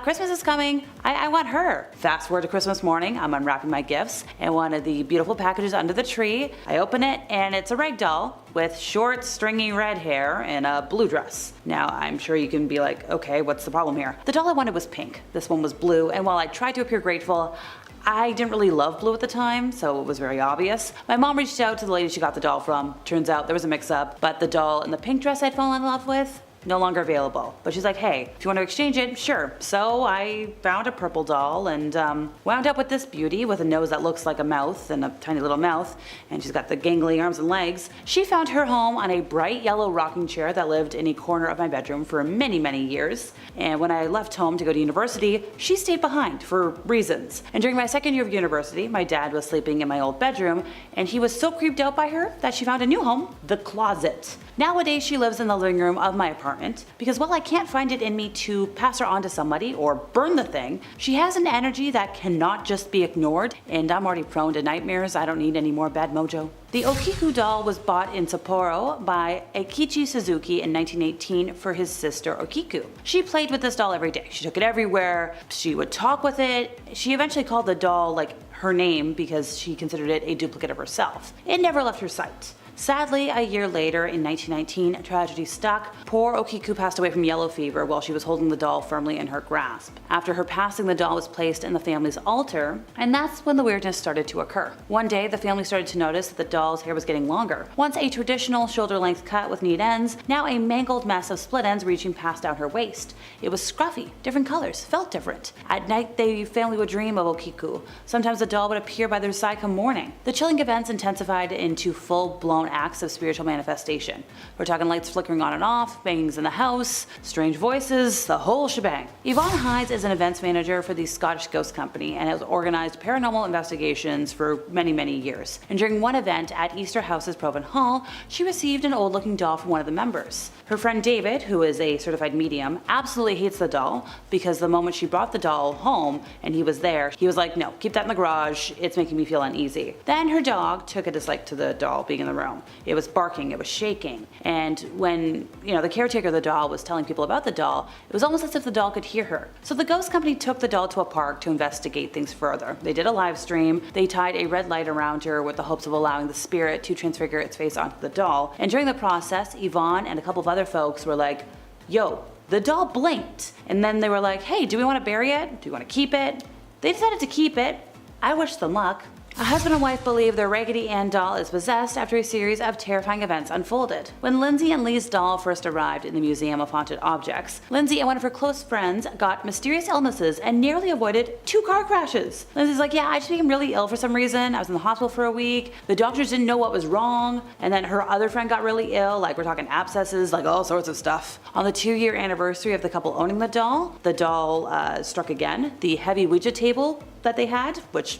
Christmas is coming, I want her. Fast forward to Christmas morning, I'm unwrapping my gifts, and one of the beautiful packages under the tree, I open it, and it's a ragdoll with short, stringy red hair and a blue dress. Now, I'm sure you can be like, okay, what's the problem here? The doll I wanted was pink, this one was blue, and while I tried to appear grateful, I didn't really love blue at the time, so it was very obvious. My mom reached out to the lady she got the doll from. Turns out there was a mix-up, but the doll in the pink dress I'd fallen in love with, no longer available. But she's like, hey, if you want to exchange it, sure. So I found a purple doll and wound up with this beauty with a nose that looks like a mouth and a tiny little mouth, and she's got the gangly arms and legs. She found her home on a bright yellow rocking chair that lived in a corner of my bedroom for many, many years. And when I left home to go to university, she stayed behind for reasons. And during my second year of university, my dad was sleeping in my old bedroom, and he was so creeped out by her that she found a new home, the closet. Nowadays, she lives in the living room of my apartment because while I can't find it in me to pass her on to somebody or burn the thing, she has an energy that cannot just be ignored, and I'm already prone to nightmares. I don't need any more bad mojo. The Okiku doll was bought in Sapporo by Eikichi Suzuki in 1918 for his sister Okiku. She played with this doll every day. She took it everywhere. She would talk with it. She eventually called the doll her name because she considered it a duplicate of herself. It never left her sight. Sadly, a year later, in 1919, tragedy struck. Poor Okiku passed away from yellow fever while she was holding the doll firmly in her grasp. After her passing, the doll was placed in the family's altar, and that's when the weirdness started to occur. One day, the family started to notice that the doll's hair was getting longer. Once a traditional shoulder-length cut with neat ends, now a mangled mess of split ends reaching past down her waist. It was scruffy, different colors, felt different. At night, the family would dream of Okiku. Sometimes the doll would appear by their side come morning. The chilling events intensified into full-blown acts of spiritual manifestation. We're talking lights flickering on and off, bangings in the house, strange voices, the whole shebang. Yvonne Hydes is an events manager for the Scottish Ghost Company and has organized paranormal investigations for many, many years. And during one event at Easter House's Proven Hall, she received an old-looking doll from one of the members. Her friend David, who is a certified medium, absolutely hates the doll because the moment she brought the doll home and he was there, he was like, no, keep that in the garage, it's making me feel uneasy. Then her dog took a dislike to the doll being in the room. It was barking, it was shaking, and when the caretaker of the doll was telling people about the doll, it was almost as if the doll could hear her. So the ghost company took the doll to a park to investigate things further. They did a live stream, they tied a red light around her with the hopes of allowing the spirit to transfigure its face onto the doll, and during the process, Yvonne and a couple of other folks were like, yo, the doll blinked, and then they were like, hey, do we want to bury it? Do we want to keep it? They decided to keep it. I wish them luck. A husband and wife believe their Raggedy Ann doll is possessed after a series of terrifying events unfolded. When Lindsay and Lee's doll first arrived in the Museum of Haunted Objects, Lindsay and one of her close friends got mysterious illnesses and nearly avoided 2 car crashes. Lindsay's like, yeah, I just became really ill for some reason. I was in the hospital for a week. The doctors didn't know what was wrong. And then her other friend got really ill, we're talking abscesses, all sorts of stuff. On the 2-year anniversary of the couple owning the doll struck again. The heavy Ouija table that they had, which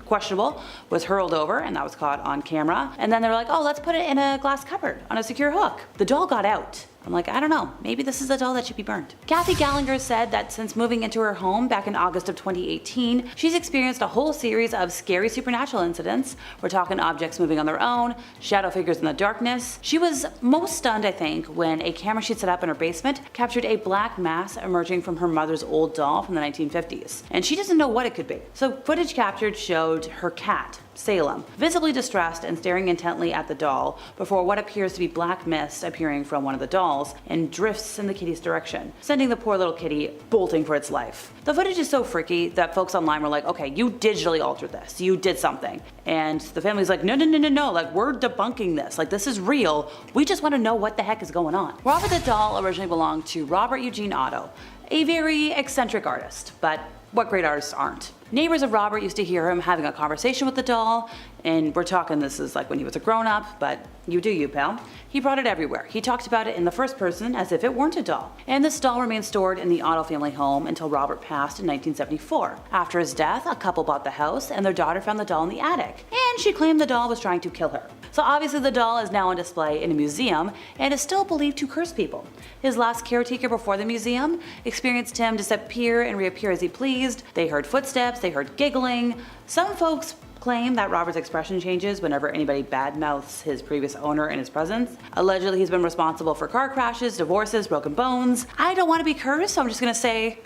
questionable, was hurled over, and that was caught on camera. And then they were like, oh, let's put it in a glass cupboard on a secure hook. The doll got out. I'm like, I don't know, maybe this is a doll that should be burned. Kathy Gallinger said that since moving into her home back in August of 2018, she's experienced a whole series of scary supernatural incidents. We're talking objects moving on their own, shadow figures in the darkness. She was most stunned, I think, when a camera she'd set up in her basement captured a black mass emerging from her mother's old doll from the 1950s. And she doesn't know what it could be. So footage captured showed her cat, Salem, visibly distressed and staring intently at the doll before what appears to be black mist appearing from one of the dolls and drifts in the kitty's direction, sending the poor little kitty bolting for its life. The footage is so freaky that folks online were like, okay, you digitally altered this, you did something. And the family's like, no, like we're debunking this, like this is real, we just want to know what the heck is going on. Robert the doll originally belonged to Robert Eugene Otto, a very eccentric artist, but what great artists aren't? Neighbors of Robert used to hear him having a conversation with the doll, and we're talking this is like when he was a grown-up, but you do you, pal. He brought it everywhere. He talked about it in the first person as if it weren't a doll. And this doll remained stored in the Otto family home until Robert passed in 1974. After his death, a couple bought the house, and their daughter found the doll in the attic, and she claimed the doll was trying to kill her. So obviously the doll is now on display in a museum and is still believed to curse people. His last caretaker before the museum experienced him disappear and reappear as he pleased. They heard footsteps, they heard giggling. Some folks claim that Robert's expression changes whenever anybody badmouths his previous owner in his presence. Allegedly, he's been responsible for car crashes, divorces, broken bones. I don't want to be cursed, so I'm just gonna say,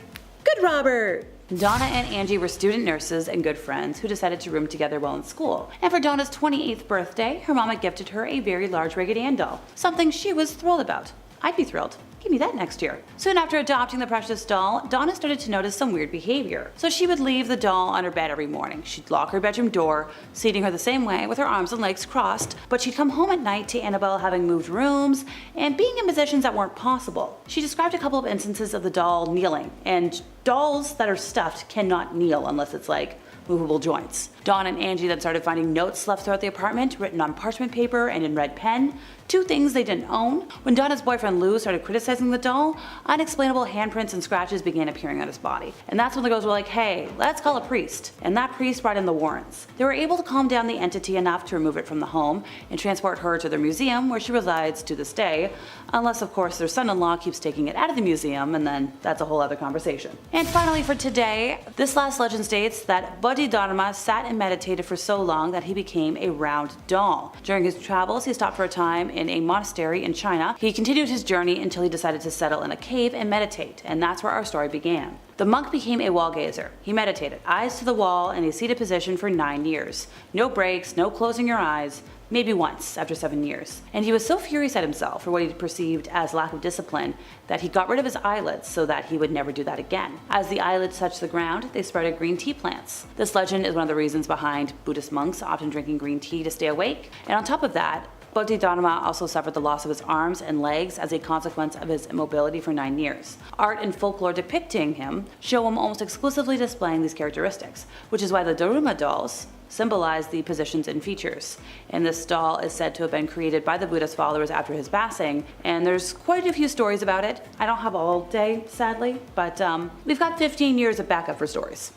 good Robert! Donna and Angie were student nurses and good friends who decided to room together while in school. And for Donna's 28th birthday, her mama gifted her a very large Raggedy Ann doll, something she was thrilled about. I'd be thrilled. Give me that next year. Soon after adopting the precious doll, Donna started to notice some weird behavior. So she would leave the doll on her bed every morning. She'd lock her bedroom door, seating her the same way with her arms and legs crossed, but she'd come home at night to Annabelle having moved rooms and being in positions that weren't possible. She described a couple of instances of the doll kneeling, and dolls that are stuffed cannot kneel unless it's like movable joints. Dawn and Angie then started finding notes left throughout the apartment, written on parchment paper and in red pen, two things they didn't own. When Donna's boyfriend Lou started criticizing the doll, unexplainable handprints and scratches began appearing on his body. And that's when the girls were like, hey, let's call a priest. And that priest brought in the Warrens. They were able to calm down the entity enough to remove it from the home and transport her to their museum where she resides to this day, unless of course their son-in-law keeps taking it out of the museum, and then that's a whole other conversation. And finally for today, this last legend states that Bodhidharma sat and meditated for so long that he became a round doll. During his travels, he stopped for a time in a monastery in China. He continued his journey until he decided to settle in a cave and meditate, and that's where our story began. The monk became a wall gazer. He meditated, eyes to the wall, in a seated position for 9 years. No breaks, no closing your eyes, maybe once after 7 years. And he was so furious at himself for what he perceived as lack of discipline that he got rid of his eyelids so that he would never do that again. As the eyelids touched the ground, they sprouted green tea plants. This legend is one of the reasons behind Buddhist monks often drinking green tea to stay awake. And on top of that, Bodhidharma also suffered the loss of his arms and legs as a consequence of his immobility for 9 years. Art and folklore depicting him show him almost exclusively displaying these characteristics, which is why the Daruma dolls symbolize the positions and features. And this doll is said to have been created by the Buddhist followers after his passing, and there's quite a few stories about it. I don't have all day, sadly, but we've got 15 years of backup for stories.